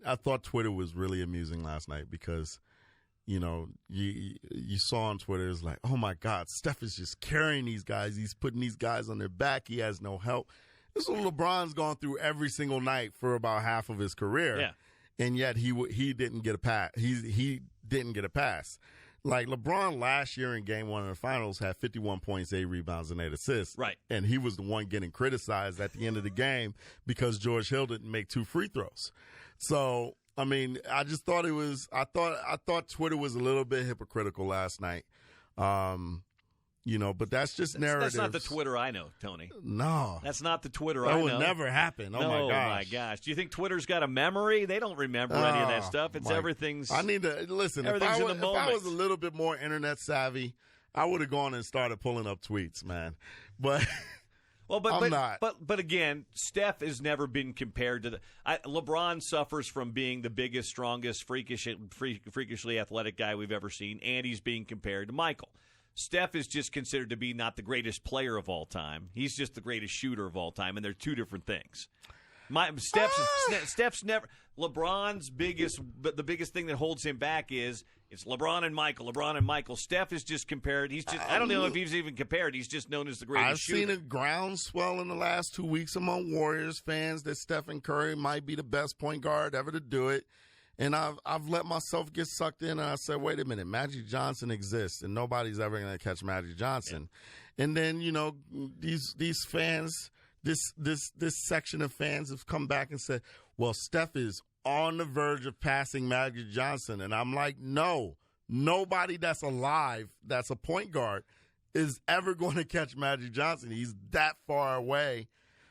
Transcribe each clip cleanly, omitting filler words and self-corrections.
I thought Twitter was really amusing last night because, you saw on Twitter, it's like, oh my God, Steph is just carrying these guys. He's putting these guys on their back. He has no help. This is what LeBron's gone through every single night for about half of his career. Yeah. And yet he didn't get a pass. He didn't get a pass. Like LeBron last year in Game 1 of the Finals had 51 points, 8 rebounds, and 8 assists. Right. And he was the one getting criticized at the end of the game because George Hill didn't make 2 free throws. So, I mean, I just thought I thought Twitter was a little bit hypocritical last night. But that's just narrative. That's not the Twitter I know, Tony. No. That's not the Twitter I know. That would never happen. Oh, my gosh. Do you think Twitter's got a memory? They don't remember any of that stuff. It's everything's. I need to listen. If I was a little bit more internet savvy, I would have gone and started pulling up tweets, man. But. I'm not. But again, Steph has never been compared to LeBron suffers from being the biggest, strongest, freakishly athletic guy we've ever seen, and he's being compared to Michael. Steph is just considered to be not the greatest player of all time. He's just the greatest shooter of all time, and they're two different things. Steph's never. LeBron's the biggest thing that holds him back is it's LeBron and Michael. Steph is just compared. I don't know if he's even compared. He's just known as the greatest shooter. I've seen a groundswell in the last 2 weeks among Warriors fans that Stephen Curry might be the best point guard ever to do it. And I've let myself get sucked in, and I said, wait a minute, Magic Johnson exists, and nobody's ever going to catch Magic Johnson. Yeah. And then, these fans, this section of fans have come back and said, well, Steph is on the verge of passing Magic Johnson. And I'm like, no, nobody that's alive that's a point guard is ever going to catch Magic Johnson. He's that far away.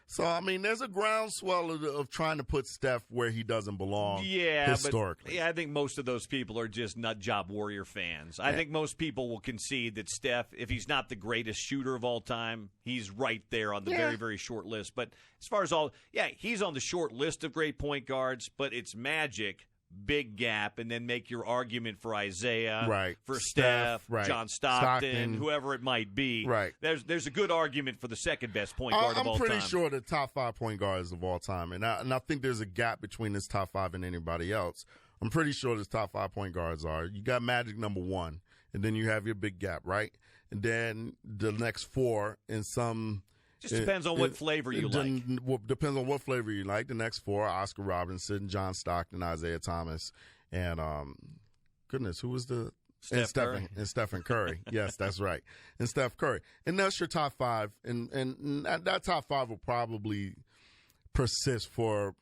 So, I mean, there's a groundswell of trying to put Steph where he doesn't belong historically. I think most of those people are just nut job Warrior fans. I think most people will concede that Steph, if he's not the greatest shooter of all time, he's right there on the very, very short list. But as far as he's on the short list of great point guards, but it's Magic, big gap, and then make your argument for Isaiah, for Steph, John Stockton, whoever it might be. Right. There's a good argument for the second best point guard of all time. I'm pretty sure the top 5 point guards of all time, and I think there's a gap between this top 5 and anybody else. I'm pretty sure this top 5 point guards are. You got Magic number 1, and then you have your big gap, right? And then the next 4 in some. Just depends on what flavor you like. Depends on what flavor you like. The next 4, Oscar Robertson, John Stockton, Isaiah Thomas, and who was the Stephen Curry. Yes, that's right. And Steph Curry. And that's your top 5. And that top 5 will probably persist for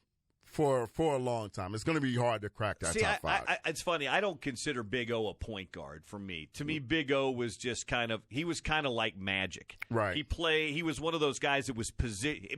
a long time. It's going to be hard to crack that top 5. It's funny. I don't consider Big O a point guard for me. To me, Big O was just kind of like Magic. Right. He was one of those guys that was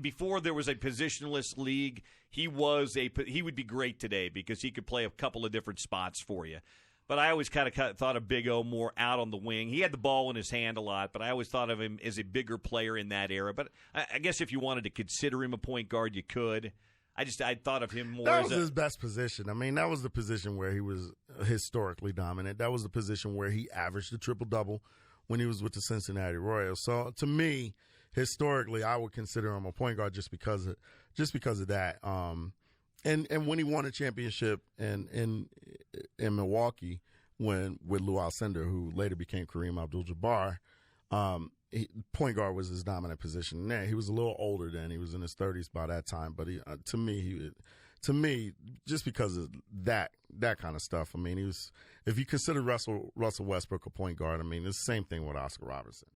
before there was a positionless league. He would be great today because he could play a couple of different spots for you. But I always kind of thought of Big O more out on the wing. He had the ball in his hand a lot, but I always thought of him as a bigger player in that era. But I guess if you wanted to consider him a point guard, you could. I thought of him more as his best position. I mean, that was the position where he was historically dominant. That was the position where he averaged a triple-double when he was with the Cincinnati Royals. So, to me, historically, I would consider him a point guard just because of that. And when he won a championship in Milwaukee with Lou Alcindor, who later became Kareem Abdul-Jabbar, point guard was his dominant position. There, he was a little older then; he was in his 30s by that time. But to me, just because of that kind of stuff. I mean, he was. If you consider Russell Westbrook a point guard, I mean, it's the same thing with Oscar Robertson.